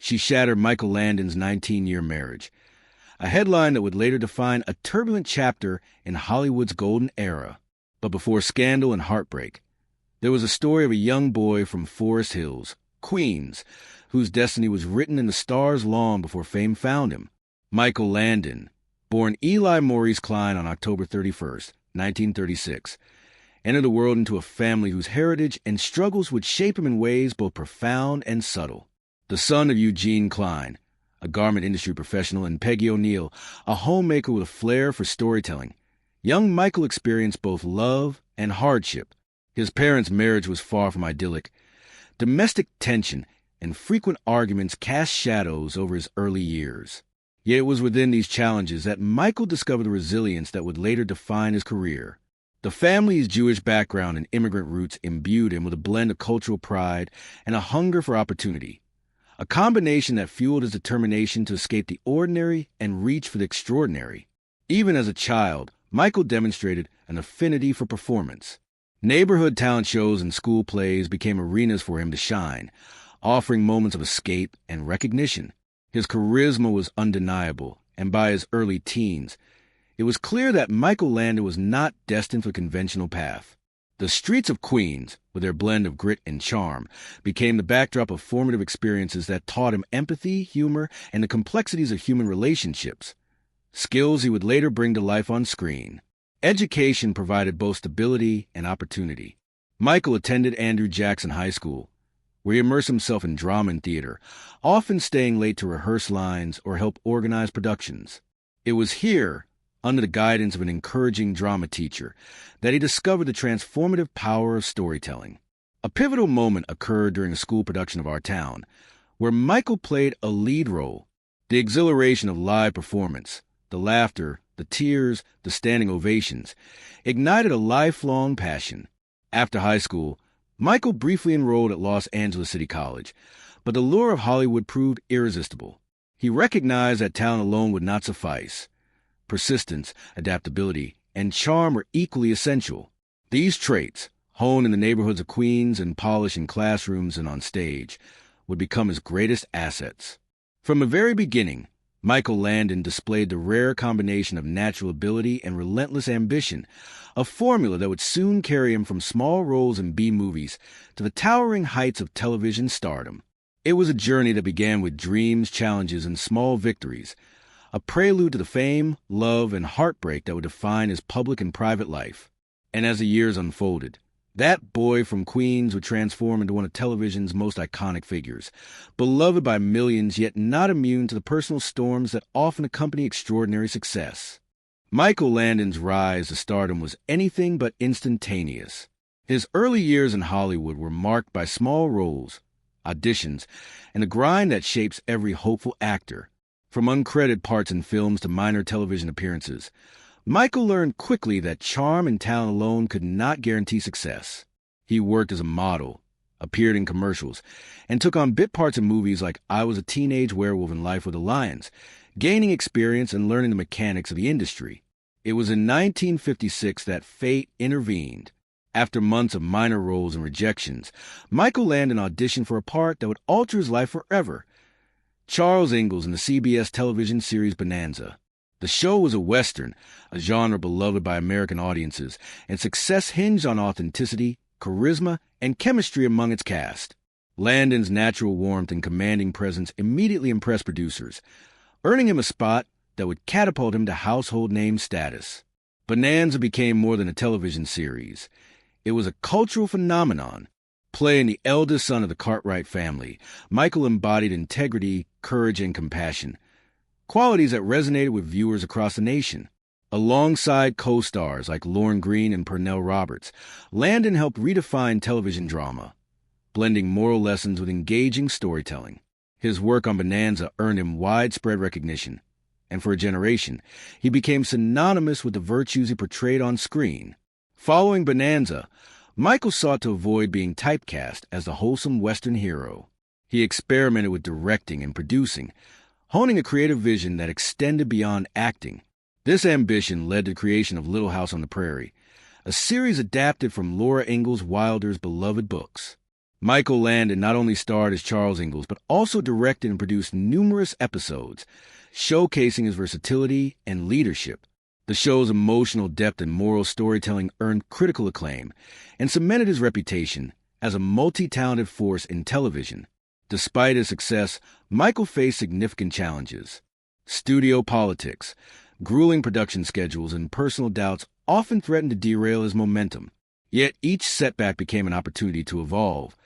she shattered Michael Landon's 19-year marriage, a headline that would later define a turbulent chapter in Hollywood's golden era. But before scandal and heartbreak, there was a story of a young boy from Forest Hills, Queens, whose destiny was written in the stars long before fame found him. Michael Landon, born Eli Maurice Klein on October 31st, 1936, entered the world into a family whose heritage and struggles would shape him in ways both profound and subtle. The son of Eugene Klein, a garment industry professional, and Peggy O'Neill, a homemaker with a flair for storytelling, young Michael experienced both love and hardship. His parents' marriage was far from idyllic. Domestic tension and frequent arguments cast shadows over his early years. Yet it was within these challenges that Michael discovered the resilience that would later define his career. The family's Jewish background and immigrant roots imbued him with a blend of cultural pride and a hunger for opportunity, a combination that fueled his determination to escape the ordinary and reach for the extraordinary. Even as a child, Michael demonstrated an affinity for performance. Neighborhood talent shows and school plays became arenas for him to shine, offering moments of escape and recognition. His charisma was undeniable, and by his early teens, it was clear that Michael Landon was not destined for a conventional path. The streets of Queens, with their blend of grit and charm, became the backdrop of formative experiences that taught him empathy, humor, and the complexities of human relationships, skills he would later bring to life on screen. Education provided both stability and opportunity. Michael attended Andrew Jackson High School, where he immersed himself in drama and theater, often staying late to rehearse lines or help organize productions. It was here, under the guidance of an encouraging drama teacher, that he discovered the transformative power of storytelling. A pivotal moment occurred during a school production of Our Town, where Michael played a lead role. The exhilaration of live performance, the laughter, the tears, the standing ovations, ignited a lifelong passion. After high school, Michael briefly enrolled at Los Angeles City College, but the lure of Hollywood proved irresistible. He recognized that talent alone would not suffice. Persistence, adaptability, and charm were equally essential. These traits, honed in the neighborhoods of Queens and polished in classrooms and on stage, would become his greatest assets. From the very beginning, Michael Landon displayed the rare combination of natural ability and relentless ambition, a formula that would soon carry him from small roles in B-movies to the towering heights of television stardom. It was a journey that began with dreams, challenges, and small victories, a prelude to the fame, love, and heartbreak that would define his public and private life. And as the years unfolded, that boy from Queens would transform into one of television's most iconic figures, beloved by millions yet not immune to the personal storms that often accompany extraordinary success. Michael Landon's rise to stardom was anything but instantaneous. His early years in Hollywood were marked by small roles, auditions, and the grind that shapes every hopeful actor. From uncredited parts in films to minor television appearances, Michael learned quickly that charm and talent alone could not guarantee success. He worked as a model, appeared in commercials, and took on bit parts in movies like I Was a Teenage Werewolf in Life with the Lions, gaining experience and learning the mechanics of the industry. It was in 1956 that fate intervened. After months of minor roles and rejections, Michael Landon auditioned for a part that would alter his life forever. Charles Ingalls in the CBS television series Bonanza. The show was a Western, a genre beloved by American audiences, and success hinged on authenticity, charisma, and chemistry among its cast. Landon's natural warmth and commanding presence immediately impressed producers, earning him a spot that would catapult him to household name status. Bonanza became more than a television series. It was a cultural phenomenon. Playing the eldest son of the Cartwright family, Michael embodied integrity, courage, and compassion, qualities that resonated with viewers across the nation. Alongside co-stars like Lorne Greene and Pernell Roberts, Landon helped redefine television drama, blending moral lessons with engaging storytelling. His work on Bonanza earned him widespread recognition, and for a generation, he became synonymous with the virtues he portrayed on screen. Following Bonanza, Michael sought to avoid being typecast as the wholesome Western hero. He experimented with directing and producing, honing a creative vision that extended beyond acting. This ambition led to the creation of Little House on the Prairie, a series adapted from Laura Ingalls Wilder's beloved books. Michael Landon not only starred as Charles Ingalls, but also directed and produced numerous episodes, showcasing his versatility and leadership. The show's emotional depth and moral storytelling earned critical acclaim and cemented his reputation as a multi-talented force in television. Despite his success, Michael faced significant challenges. Studio politics, grueling production schedules, and personal doubts often threatened to derail his momentum. Yet each setback became an opportunity to evolve,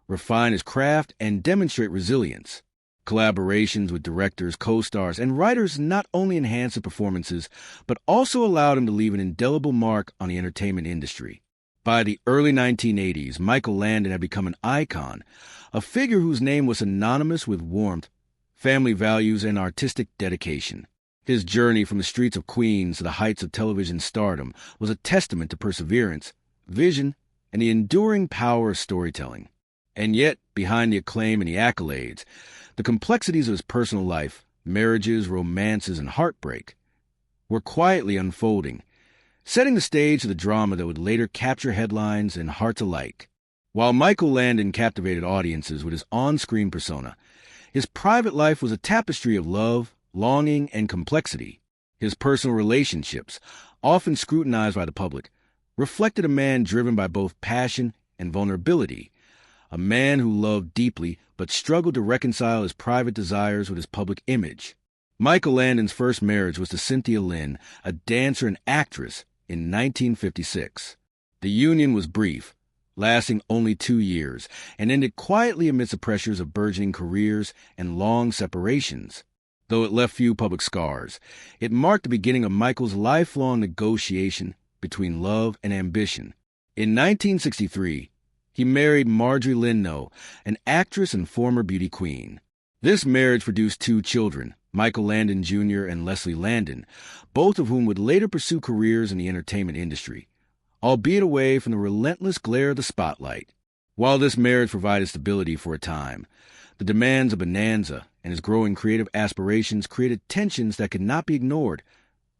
refine his craft, and demonstrate resilience. Collaborations with directors, co-stars, and writers not only enhanced his performances, but also allowed him to leave an indelible mark on the entertainment industry. By the early 1980s, Michael Landon had become an icon, a figure whose name was synonymous with warmth, family values, and artistic dedication. His journey from the streets of Queens to the heights of television stardom was a testament to perseverance, vision, and the enduring power of storytelling. And yet, behind the acclaim and the accolades, the complexities of his personal life, marriages, romances, and heartbreak, were quietly unfolding, setting the stage for the drama that would later capture headlines and hearts alike. While Michael Landon captivated audiences with his on-screen persona, his private life was a tapestry of love, longing, and complexity. His personal relationships, often scrutinized by the public, reflected a man driven by both passion and vulnerability, a man who loved deeply but struggled to reconcile his private desires with his public image. Michael Landon's first marriage was to Cynthia Lynn, a dancer and actress, in 1956. The union was brief, lasting only 2 years, and ended quietly amidst the pressures of burgeoning careers and long separations. Though it left few public scars, it marked the beginning of Michael's lifelong negotiation between love and ambition. In 1963, he married Marjorie Lindno, an actress and former beauty queen. This marriage produced 2 children, Michael Landon Jr. and Leslie Landon, both of whom would later pursue careers in the entertainment industry, albeit away from the relentless glare of the spotlight. While this marriage provided stability for a time, the demands of Bonanza and his growing creative aspirations created tensions that could not be ignored,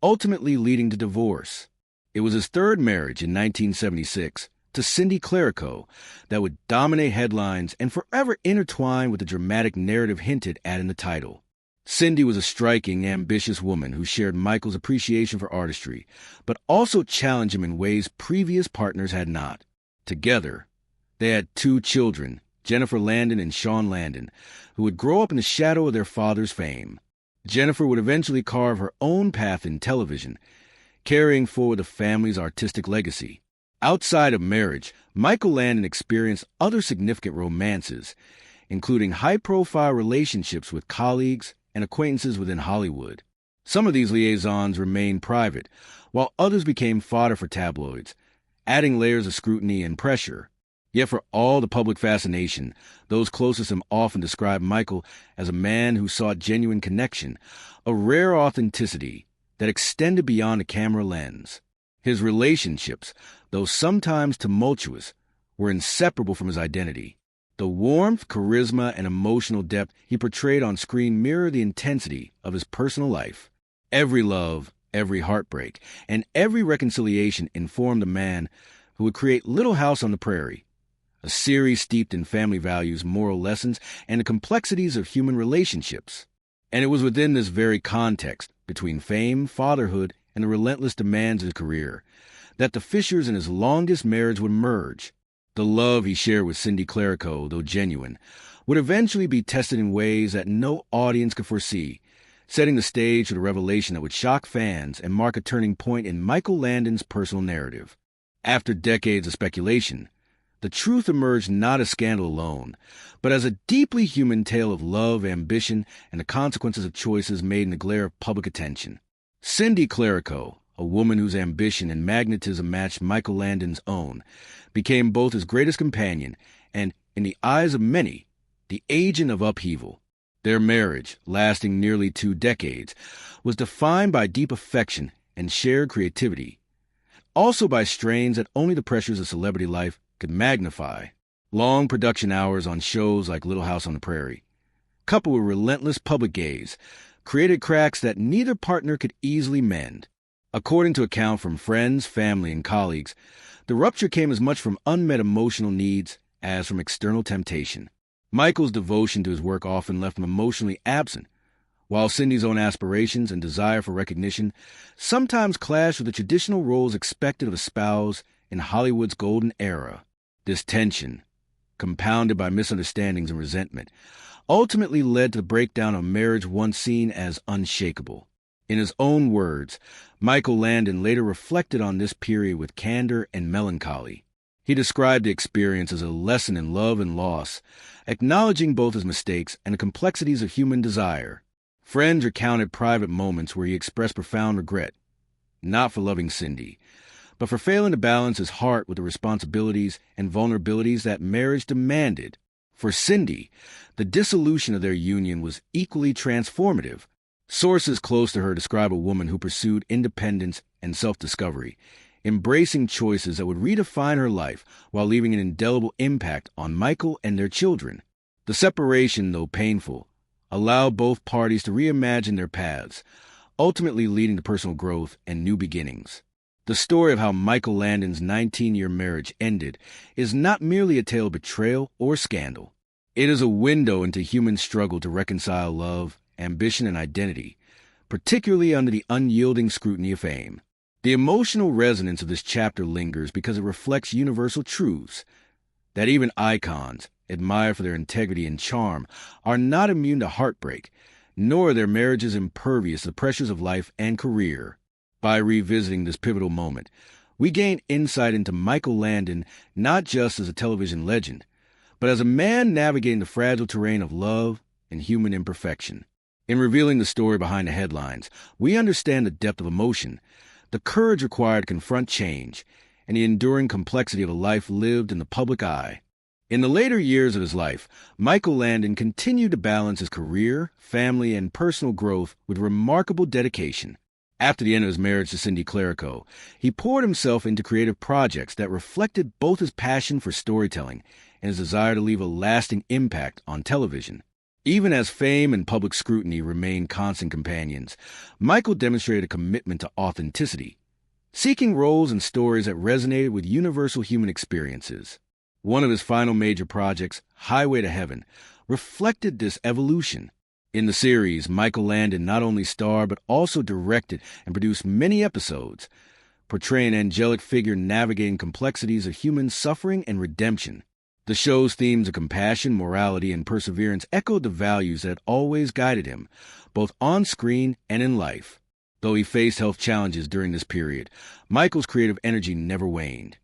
ultimately leading to divorce. It was his third marriage in 1976 to Cindy Clerico that would dominate headlines and forever intertwine with the dramatic narrative hinted at in the title. Cindy was a striking, ambitious woman who shared Michael's appreciation for artistry, but also challenged him in ways previous partners had not. Together, they had 2 children, Jennifer Landon and Sean Landon, who would grow up in the shadow of their father's fame. Jennifer would eventually carve her own path in television, carrying forward the family's artistic legacy. Outside of marriage, Michael Landon experienced other significant romances, including high-profile relationships with colleagues and acquaintances within Hollywood. Some of these liaisons remained private, while others became fodder for tabloids, adding layers of scrutiny and pressure. Yet for all the public fascination, those closest to him often described Michael as a man who sought genuine connection, a rare authenticity that extended beyond the camera lens. His relationships, though sometimes tumultuous, were inseparable from his identity. The warmth, charisma, and emotional depth he portrayed on screen mirrored the intensity of his personal life. Every love, every heartbreak, and every reconciliation informed a man who would create Little House on the Prairie, a series steeped in family values, moral lessons, and the complexities of human relationships. And it was within this very context, between fame, fatherhood, and the relentless demands of his career, that the fissures in his longest marriage would merge. The love he shared with Cindy Clerico, though genuine, would eventually be tested in ways that no audience could foresee, setting the stage for the revelation that would shock fans and mark a turning point in Michael Landon's personal narrative. After decades of speculation, the truth emerged not as scandal alone, but as a deeply human tale of love, ambition, and the consequences of choices made in the glare of public attention. Cindy Clerico, a woman whose ambition and magnetism matched Michael Landon's own, became both his greatest companion and, in the eyes of many, the agent of upheaval. Their marriage, lasting nearly 2 decades, was defined by deep affection and shared creativity, also by strains that only the pressures of celebrity life could magnify. Long production hours on shows like Little House on the Prairie, coupled with relentless public gaze, created cracks that neither partner could easily mend. According to account from friends, family, and colleagues, the rupture came as much from unmet emotional needs as from external temptation. Michael's devotion to his work often left him emotionally absent, while Cindy's own aspirations and desire for recognition sometimes clashed with the traditional roles expected of a spouse in Hollywood's golden era. This tension, compounded by misunderstandings and resentment, ultimately led to the breakdown of a marriage once seen as unshakable. In his own words, Michael Landon later reflected on this period with candor and melancholy. He described the experience as a lesson in love and loss, acknowledging both his mistakes and the complexities of human desire. Friends recounted private moments where he expressed profound regret, not for loving Cindy, but for failing to balance his heart with the responsibilities and vulnerabilities that marriage demanded. For Cindy, the dissolution of their union was equally transformative. Sources close to her describe a woman who pursued independence and self-discovery, embracing choices that would redefine her life while leaving an indelible impact on Michael and their children. The separation, though painful, allowed both parties to reimagine their paths, ultimately leading to personal growth and new beginnings. The story of how Michael Landon's 19-year marriage ended is not merely a tale of betrayal or scandal. It is a window into human struggle to reconcile love, ambition, and identity, particularly under the unyielding scrutiny of fame. The emotional resonance of this chapter lingers because it reflects universal truths, that even icons, admired for their integrity and charm, are not immune to heartbreak, nor are their marriages impervious to the pressures of life and career. By revisiting this pivotal moment, we gain insight into Michael Landon not just as a television legend, but as a man navigating the fragile terrain of love and human imperfection. In revealing the story behind the headlines, we understand the depth of emotion, the courage required to confront change, and the enduring complexity of a life lived in the public eye. In the later years of his life, Michael Landon continued to balance his career, family, and personal growth with remarkable dedication. After the end of his marriage to Cindy Clerico, he poured himself into creative projects that reflected both his passion for storytelling and his desire to leave a lasting impact on television. Even as fame and public scrutiny remained constant companions, Michael demonstrated a commitment to authenticity, seeking roles and stories that resonated with universal human experiences. One of his final major projects, Highway to Heaven, reflected this evolution. In the series, Michael Landon not only starred but also directed and produced many episodes, portraying an angelic figure navigating complexities of human suffering and redemption. The show's themes of compassion, morality, and perseverance echoed the values that had always guided him, both on screen and in life. Though he faced health challenges during this period, Michael's creative energy never waned.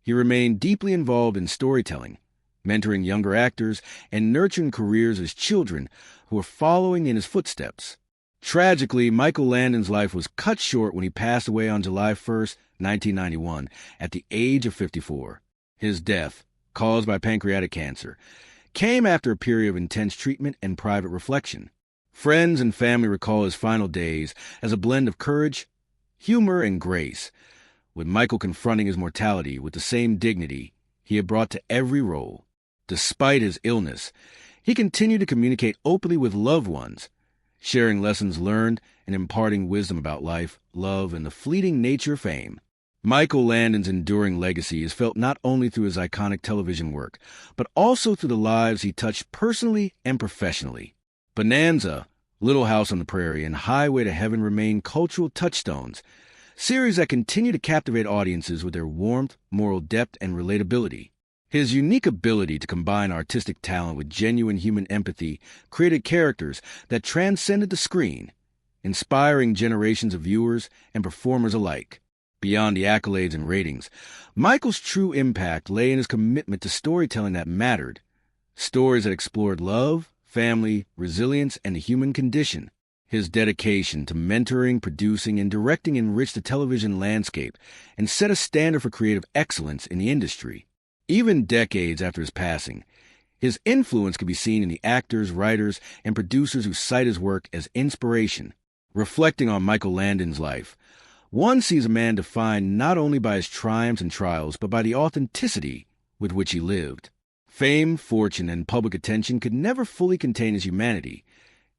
He remained deeply involved in storytelling, mentoring younger actors and nurturing careers as children who were following in his footsteps. Tragically, Michael Landon's life was cut short when he passed away on July 1st, 1991, at the age of 54. His death, caused by pancreatic cancer, came after a period of intense treatment and private reflection. Friends and family recall his final days as a blend of courage, humor, and grace, with Michael confronting his mortality with the same dignity he had brought to every role. Despite his illness, he continued to communicate openly with loved ones, sharing lessons learned and imparting wisdom about life, love, and the fleeting nature of fame. Michael Landon's enduring legacy is felt not only through his iconic television work, but also through the lives he touched personally and professionally. Bonanza, Little House on the Prairie, and Highway to Heaven remain cultural touchstones, series that continue to captivate audiences with their warmth, moral depth, and relatability. His unique ability to combine artistic talent with genuine human empathy created characters that transcended the screen, inspiring generations of viewers and performers alike. Beyond the accolades and ratings, Michael's true impact lay in his commitment to storytelling that mattered, stories that explored love, family, resilience, and the human condition. His dedication to mentoring, producing, and directing enriched the television landscape and set a standard for creative excellence in the industry. Even decades after his passing, his influence can be seen in the actors, writers, and producers who cite his work as inspiration. Reflecting on Michael Landon's life, one sees a man defined not only by his triumphs and trials, but by the authenticity with which he lived. Fame, fortune, and public attention could never fully contain his humanity.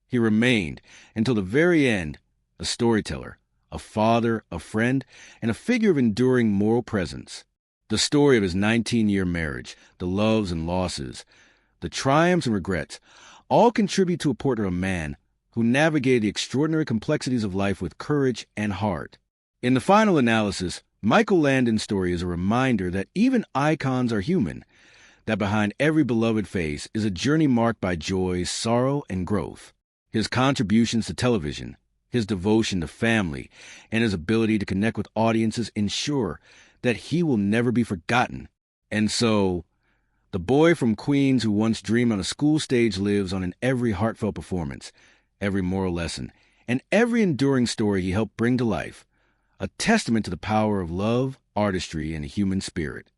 He remained, until the very end, a storyteller, a father, a friend, and a figure of enduring moral presence. The story of his 19-year marriage, the loves and losses, the triumphs and regrets, all contribute to a portrait of a man who navigated the extraordinary complexities of life with courage and heart. In the final analysis, Michael Landon's story is a reminder that even icons are human, that behind every beloved face is a journey marked by joy, sorrow, and growth. His contributions to television, his devotion to family, and his ability to connect with audiences ensure that he will never be forgotten. And so, the boy from Queens who once dreamed on a school stage lives on in every heartfelt performance, every moral lesson, and every enduring story he helped bring to life, a testament to the power of love, artistry, and the human spirit.